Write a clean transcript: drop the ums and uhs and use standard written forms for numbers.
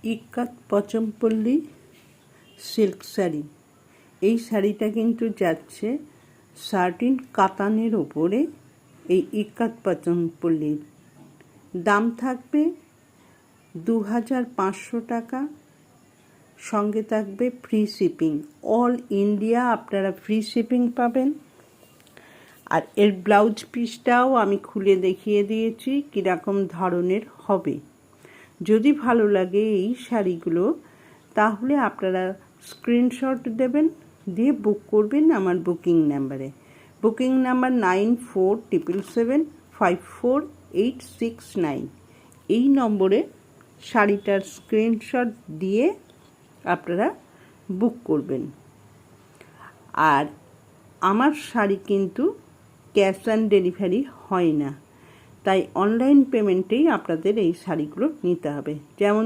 ইক্কাত পচমপল্লী silk sari. এই শাড়িটা কিন্তু যাচ্ছে সার্টিন কাতানের ওপরে। এই ইক্কাত পচমপল্লীর দাম থাকবে 2500 টাকা, সঙ্গে থাকবে ফ্রি শিপিং। অল ইন্ডিয়া আপনারা ফ্রি শিপিং পাবেন। আর এর ব্লাউজ পিসটাও আমি খুলে দেখিয়ে দিয়েছি কীরকম ধরনের হবে। যদি ভালো লাগে এই শাড়িগুলো তাহলে আপনারা স্ক্রিনশট দেবেন, দিয়ে বুক করবেন আমার বুকিং নাম্বারে। Booking number 9477754869। এই নম্বরে শাড়িটার স্ক্রিনশট দিয়ে আপনারা বুক করবেন। আর আমার শাড়ি কিন্তু ক্যাশ অন ডেলিভারি হয় না, তাই অনলাইন পেমেন্টেই আপনাদের এই শাড়িগুলো নিতে হবে। যেমন